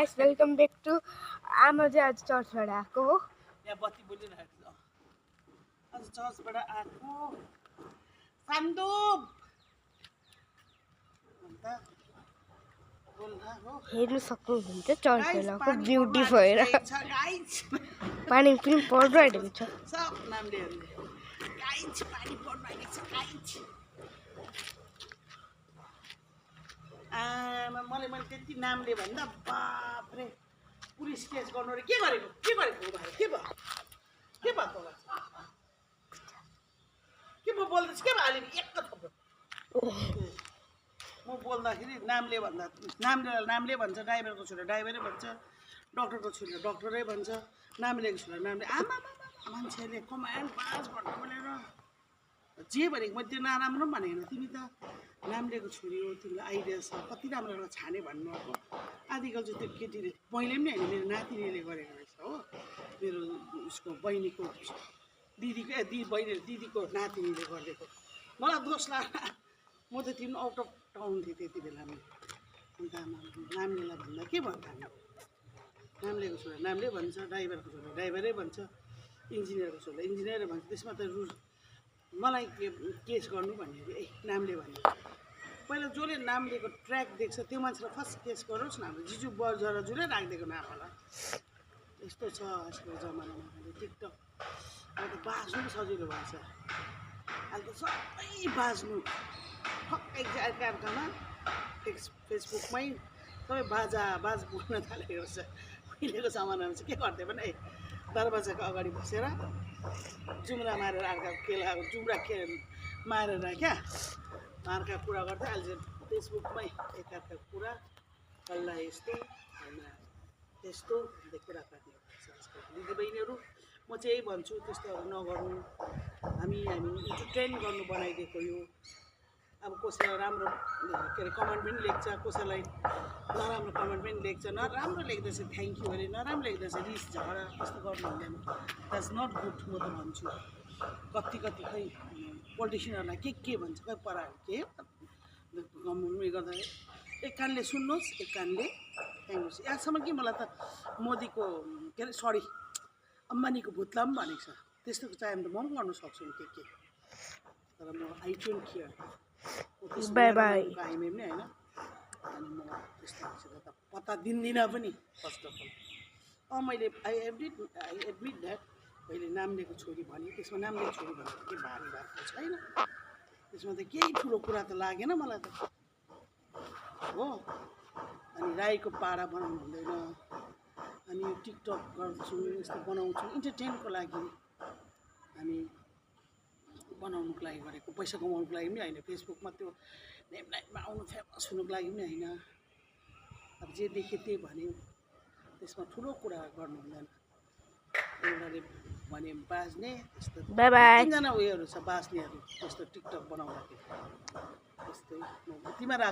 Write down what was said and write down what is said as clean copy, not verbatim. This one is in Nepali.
गाइस वेलकम बैक टू आमा चाहिँ आज चर्चबाट आएको हो यहाँ बत्ती बोलिरहेको छ आज चर्चबाट आएको सान्दुप अन्त बोल्दा हो हेर्नु सक्नुहुन्छ चर्च बेलाको ब्युटी भएर गाइस पानी पनि परिरहेको छ सब नामले गाइस पानी परिरहेको छ गाइस मैले त्यति नामले भन्दा बाफ्रे पुलिस केस गर्नु रे के गरेको भाइ के भयो के भएको के म बोल्दैछु के भयो अहिले एक थप्रो म बोल्दाखेरि नामले भन्दा नामले भन्छ ड्राइभरको छोरा ड्राइभरै भन्छ डक्टरको छोरा डक्टरै भन्छ नामलेको छोरा नामले आमा मान्छेले कमान्ड 5 घन्टा बोलेर जे भनेको मैले त्यो नराम्रो पनि भनेको तिमी त नामलेको छोरी हो तिमीलाई आइडिया छ कति राम्रो राम्रो छाने भन्नुभएको आदिकल चाहिँ त्यो केटीले मैले पनि होइन मेरो नातिनीले गरेको रहेछ हो मेरो उसको बहिनीको दिदीको दिदीको नातिनीले गरिदिएको मलाई दोष लाग्यो म त तिमी आउट अफ टाउन थिएँ त्यति बेलामा अन्त नामलेलाई भन्दा के भन्छ नामलेको छोरा नामले भन्छ ड्राइभरको छोरा ड्राइभरै भन्छ इन्जिनियरको छोरा इन्जिनियरै भन्छ त्यसमा त रुल मलाई केस गर्नु भन्यो ए नामले भन्यो पहिला जसले नामलेको ट्र्याक देख्छ त्यो मान्छेलाई फर्स्ट केस गरोस् न हाम्रो जिजु बजराजुले राखिदिएको नाम होला यस्तो छ आजकल जमानामा टिकटक अहिले त बाँच्नु पनि सजिलो भएछ अहिले त सबै बाँच्नु एकअर्कामा फेसबुकमै सबै बाज बोल्न थालेको छ पहिलेको जमानामा चाहिँ के गर्थ्यो भने दरवाजाको अगाडि बसेर जुम्रा मारेर अर्काको केला जुम्रा मारेर क्या अर्का कुरा गर्दै अहिले चाहिँ फेसबुकमै एकअर्काको कुरा कसलाई यस्तो त्यस्तो कुरा काट्ने दिदीबहिनीहरू म चाहिँ यही भन्छु त्यस्तोहरू नगर्नु हामी इन्टरटेन गर्नु बनाइदिएको यो अब कसैलाई राम्रो के अरे कमेन्ट पनि लेख्छ कसैलाई नराम्रो कमेन्ट पनि लेख्छ नराम्रो लेख्दैछ थ्याङ्क यू अरे नराम्रो लेख्दैछ रिस झगडा त्यस्तो गर्नु हुँदैन द्याट्स नट गुड म त भन्छु कति खै पोलिटिसियनहरूलाई के भन्छ खै पराहरू के उयो गर्दा एक कानले सुन्नुहोस् एक कानले फ्याँक्नुहोस् यहाँसम्म कि मलाई त मोदीको के अरे सरी अम्बानीको भुत्ला पनि भनेको छ त्यस्तो चाहिँ त म पनि गर्नु सक्छु नि के तर म I don't care by by कायमै पनि होइन अनि म त्यस्तोसित त पत्ता दिन्दिनँ पनि फर्स्ट अफ अल मैले आई एडमिट द्याट मैले नामलेको छोरी भने त्यसमा नामलेको छोरी भनेको के भारी भएको छैन त्यसमा त केही ठुलो कुरा त लागेन मलाई त हो अनि राईको पाडा बनाउनु हुँदैन अनि टिकटक गर्छु यस्तो बनाउँछु इन्टरटेनको लागि हामी बनाउनुको लागि गरेको पैसा कमाउनुको लागि पनि होइन फेसबुकमा त्यो नेमलाइटमा आउनु फेमस हुनुको लागि पनि होइन अब जे देखेँ त्यही भन्यो त्यसमा ठुलो कुरा गर्नु हुँदैन एउटाले भने बाँच्ने त्यस्तो तिनजना उयोहरू छ बाँच्नेहरू त्यस्तो टिकटक बनाउँदाखेरि त्यस्तै तिमीहरू